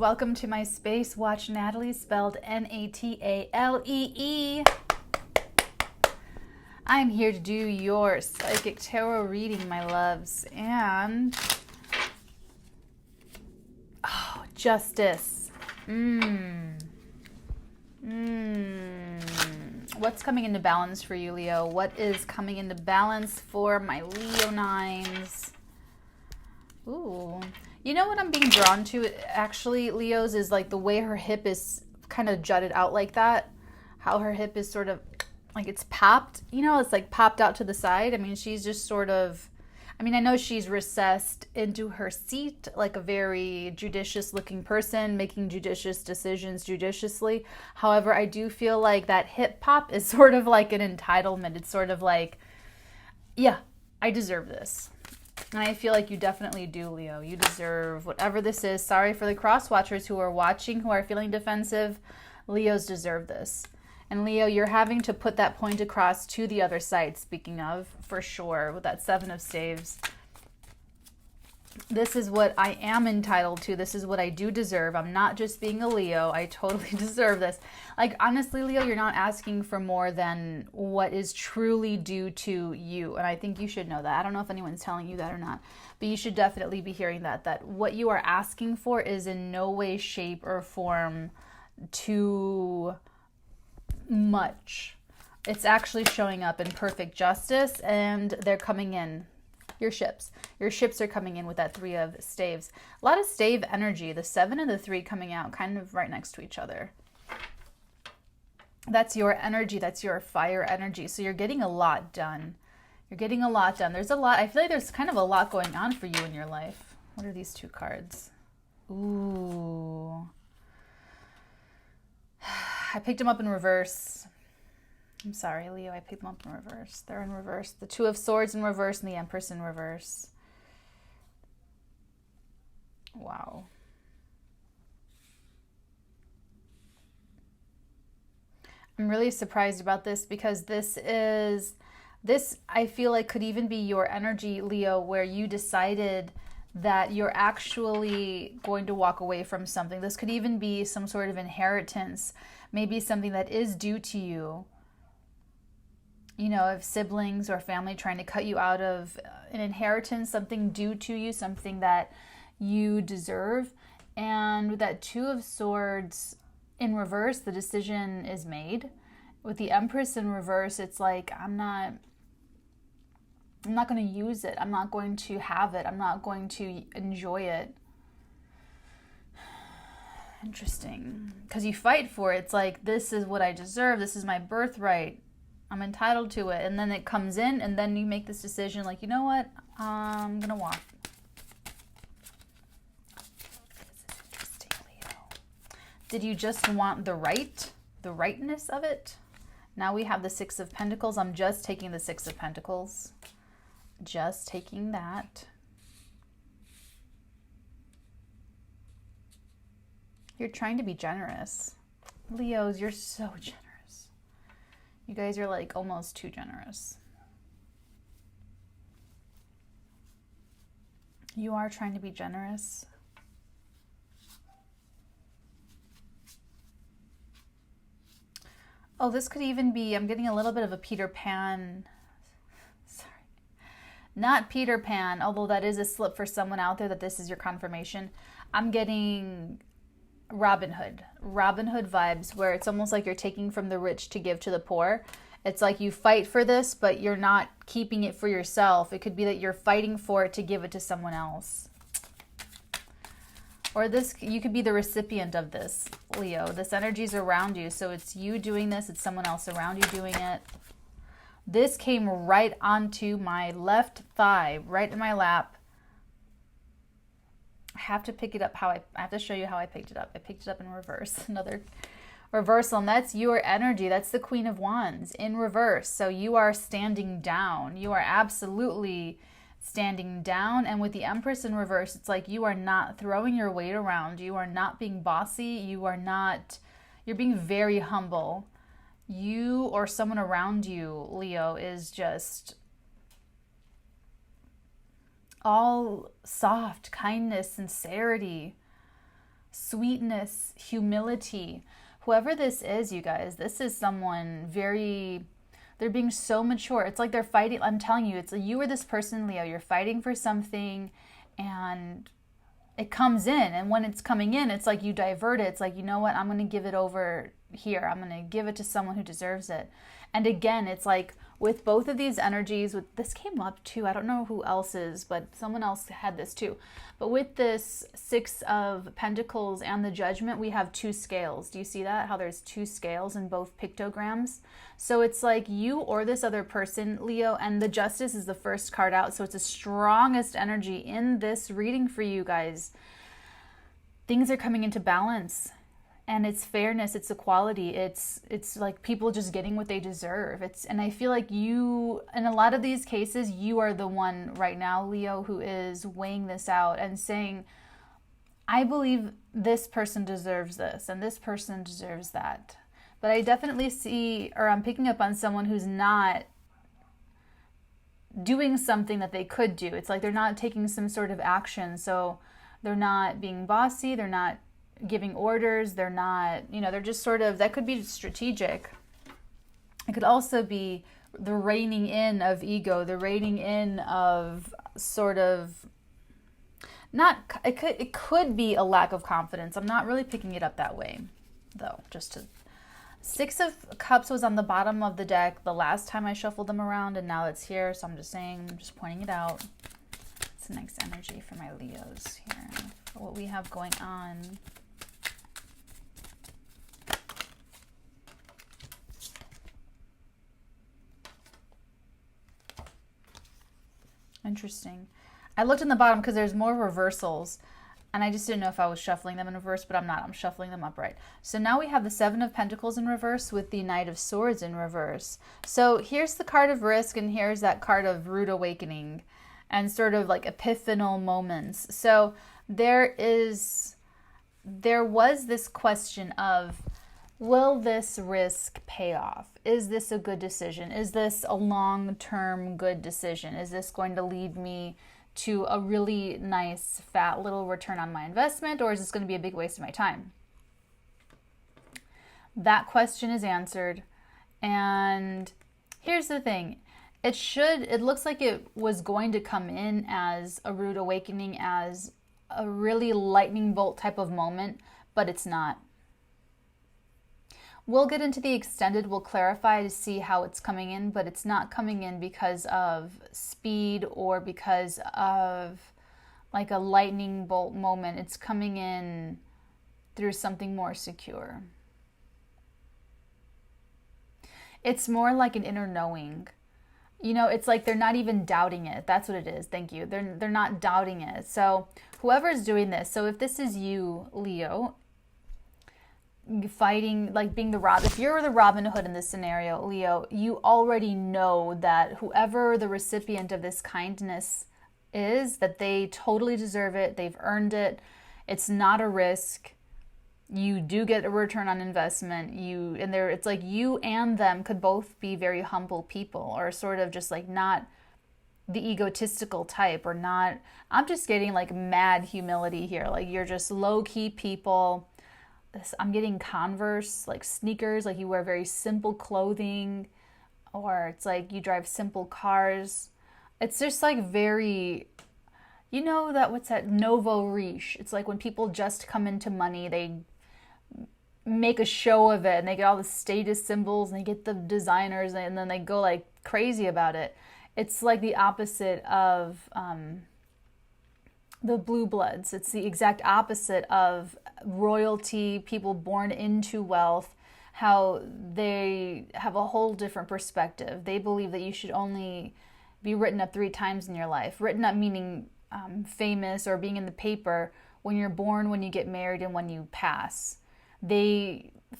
welcome to my space. Watch Natalie, spelled Natalee. I'm here to do your psychic tarot reading, my loves. And justice. What's coming into balance for you, Leo? What is coming into balance for my Leo nines? Ooh. You know what I'm being drawn to, actually, Leos, is like the way her hip is kind of jutted out like that. How her hip is sort of like it's popped. You know, it's like popped out to the side. I mean, she's just sort of, I mean, I know she's recessed into her seat like a very judicious looking person, making judicious decisions judiciously. However, I do feel like that hip pop is sort of like an entitlement. It's sort of like, yeah, I deserve this. And I feel like you definitely do, Leo. You deserve whatever this is. Sorry for the cross watchers who are watching, who are feeling defensive. Leos deserve this. And Leo, you're having to put that point across to the other side, speaking of, for sure, with that Seven of Staves. This is what I am entitled to. This is what I do deserve. I'm not just being a Leo. I totally deserve this. Like, honestly, Leo, you're not asking for more than what is truly due to you. And I think you should know that. I don't know if anyone's telling you that or not, but you should definitely be hearing that what you are asking for is in no way, shape, or form too much. It's actually showing up in perfect justice, and they're coming in. Your ships are coming in with that Three of Staves. A lot of stave energy. The 7 and the 3 coming out kind of right next to each other. That's your energy. That's your fire energy. So you're getting a lot done. You're getting a lot done. There's a lot. I feel like there's kind of a lot going on for you in your life. What are these two cards? Ooh. I picked them up in reverse. I'm sorry, Leo, I picked them up in reverse. They're in reverse. The Two of Swords in reverse and the Empress in reverse. Wow. I'm really surprised about this because this I feel like could even be your energy, Leo, where you decided that you're actually going to walk away from something. This could even be some sort of inheritance, maybe something that is due to you. You know, if siblings or family trying to cut you out of an inheritance, something due to you, something that you deserve. And with that Two of Swords in reverse, the decision is made. With the Empress in reverse, it's like, I'm not going to use it. I'm not going to have it. I'm not going to enjoy it. Interesting. Because you fight for it. It's like, this is what I deserve. This is my birthright. I'm entitled to it. And then it comes in, and then you make this decision like, you know what? I'm going to walk. This is interesting, Leo. Did you just want the rightness of it? Now we have the Six of Pentacles. I'm just taking the Six of Pentacles. Just taking that. You're trying to be generous. Leos, you're so generous. You guys are like almost too generous. You are trying to be generous. Oh, this could even be, I'm getting a little bit of a Peter Pan. Sorry. Not Peter Pan, although that is a slip for someone out there that this is your confirmation. I'm getting Robin Hood vibes, where it's almost like you're taking from the rich to give to the poor. It's like you fight for this, but you're not keeping it for yourself. It could be that you're fighting for it to give it to someone else. Or this, you could be the recipient of this, Leo. This energy's around you, so it's you doing this, it's someone else around you doing it. This came right onto my left thigh, right in my lap. I have to pick it up I have to show you how I picked it up. I picked it up in reverse. Another reversal, and that's your energy. That's the Queen of Wands in reverse. So you are standing down. You are absolutely standing down. And with the Empress in reverse, it's like you are not throwing your weight around. You are not being bossy. You're being very humble. You or someone around you, Leo, is just all soft, kindness, sincerity. sweetness, humility. Whoever this is, you guys, this is someone very, they're being so mature. It's like they're fighting. I'm telling you, it's like you or this person, Leo, you're fighting for something and it comes in. And when it's coming in, it's like you divert it. It's like, you know what? I'm going to give it over here. I'm going to give it to someone who deserves it. And again, it's like with both of these energies, with this came up too. I don't know who else is, but someone else had this too. But with this Six of Pentacles and the Judgment, we have two scales. Do you see that? How there's two scales in both pictograms? So it's like you or this other person, Leo, and the Justice is the first card out. So it's the strongest energy in this reading for you guys. Things are coming into balance. And it's fairness, it's equality, it's like people just getting what they deserve. And I feel like you, in a lot of these cases, you are the one right now, Leo, who is weighing this out and saying, I believe this person deserves this and this person deserves that. But I definitely see, or I'm picking up on someone who's not doing something that they could do. It's like they're not taking some sort of action. So they're not being bossy, they're not giving orders, they're not, they're just sort of, that could be strategic. It could also be the reining in of ego, the reining in of sort of, it could be a lack of confidence. I'm not really picking it up that way, though. Six of Cups was on the bottom of the deck the last time I shuffled them around, and now it's here, so I'm just pointing it out. It's the next energy for my Leos here, for what we have going on. Interesting. I looked in the bottom because there's more reversals, and I just didn't know if I was shuffling them in reverse, but I'm not. I'm shuffling them upright. So now we have the Seven of Pentacles in reverse with the Knight of Swords in reverse. So here's the card of risk, and here's that card of rude awakening and sort of like epiphanal moments. So there was this question of, will this risk pay off? Is this a good decision? Is this a long-term good decision? Is this going to lead me to a really nice, fat little return on my investment, or is this going to be a big waste of my time? That question is answered. And here's the thing. It looks like it was going to come in as a rude awakening, as a really lightning bolt type of moment, but it's not. We'll get into the extended, we'll clarify to see how it's coming in, but it's not coming in because of speed or because of like a lightning bolt moment. It's coming in through something more secure. It's more like an inner knowing. It's like they're not even doubting it. That's what it is. Thank you. They're not doubting it. So whoever's doing this, so if this is you, Leo, fighting, like being if you're the Robin Hood in this scenario, Leo, you already know that whoever the recipient of this kindness is, that they totally deserve it. They've earned it. It's not a risk. You do get a return on investment. It's like you and them could both be very humble people, or sort of just like not the egotistical type, or not. I'm just getting like mad humility here. Like you're just low-key people. I'm getting Converse, like sneakers, like you wear very simple clothing, or it's like you drive simple cars. It's just like very, what's that, nouveau riche. It's like when people just come into money, they make a show of it and they get all the status symbols and they get the designers and then they go like crazy about it. It's like the opposite of the blue bloods. It's the exact opposite of royalty, people born into wealth, how they have a whole different perspective. They believe that you should only be written up 3 times in your life. Written up meaning famous or being in the paper, when you're born, when you get married, and when you pass.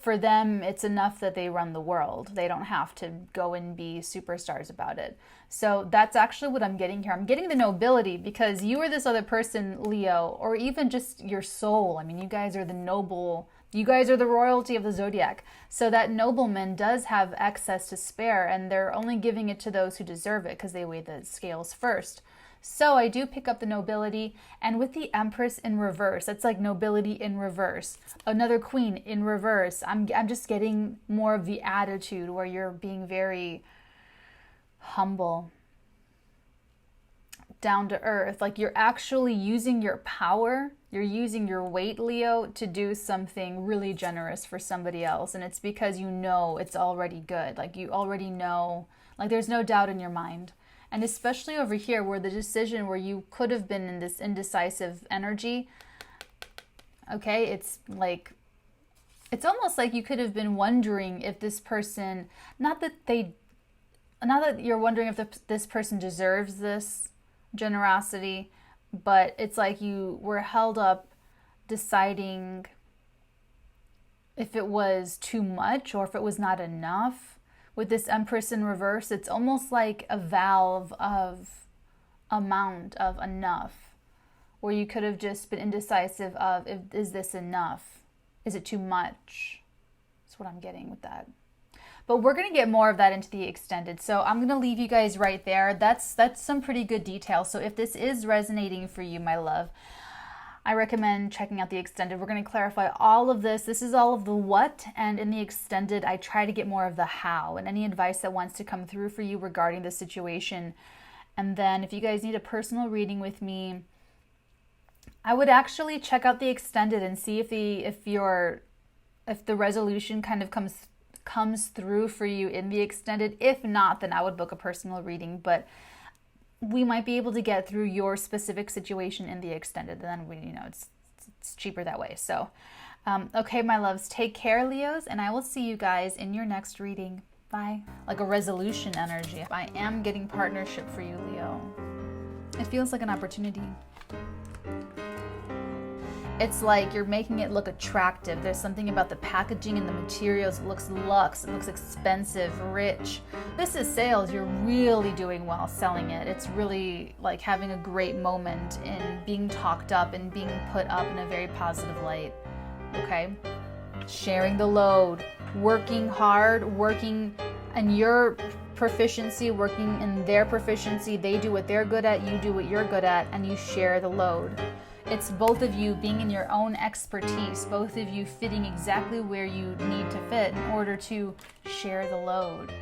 For them, it's enough that they run the world. They don't have to go and be superstars about it. So that's actually what I'm getting here. I'm getting the nobility, because you or this other person, Leo, or even just your soul. I mean, you guys are the noble. You guys are the royalty of the zodiac. So that nobleman does have excess to spare, and they're only giving it to those who deserve it because they weigh the scales first. So I do pick up the nobility, and with the Empress in reverse, that's like nobility in reverse. Another Queen in reverse. I'm just getting more of the attitude where you're being very humble, down to earth. Like you're actually using your power, you're using your weight, Leo, to do something really generous for somebody else. And it's because you know it's already good. Like you already know, like there's no doubt in your mind. And especially over here where the decision where you could have been in this indecisive energy, okay, it's like, it's almost like you could have been wondering if this person, not that you're wondering if this person deserves this generosity, but it's like you were held up deciding if it was too much or if it was not enough. With this Empress in reverse, it's almost like a valve of amount of enough, where you could have just been indecisive of, is this enough? Is it too much? That's what I'm getting with that. But we're going to get more of that into the extended. So I'm going to leave you guys right there. That's some pretty good detail. So if this is resonating for you, my love, I recommend checking out the extended. We're going to clarify all of this. This is all of the what, and in the extended, I try to get more of the how and any advice that wants to come through for you regarding the situation. And then if you guys need a personal reading with me, I would actually check out the extended and see if the resolution kind of comes through for you in the extended. If not, then I would book a personal reading. But we might be able to get through your specific situation in the extended. And then it's cheaper that way. So, okay, my loves, take care, Leos, and I will see you guys in your next reading. Bye. Like a resolution energy. I am getting partnership for you, Leo. It feels like an opportunity. It's like you're making it look attractive. There's something about the packaging and the materials. It looks luxe. It looks expensive, rich. This is sales. You're really doing well selling it. It's really like having a great moment in being talked up and being put up in a very positive light. Okay? Sharing the load, working hard, working in your proficiency, working in their proficiency. They do what they're good at, you do what you're good at, and you share the load. It's both of you being in your own expertise, both of you fitting exactly where you need to fit in order to share the load.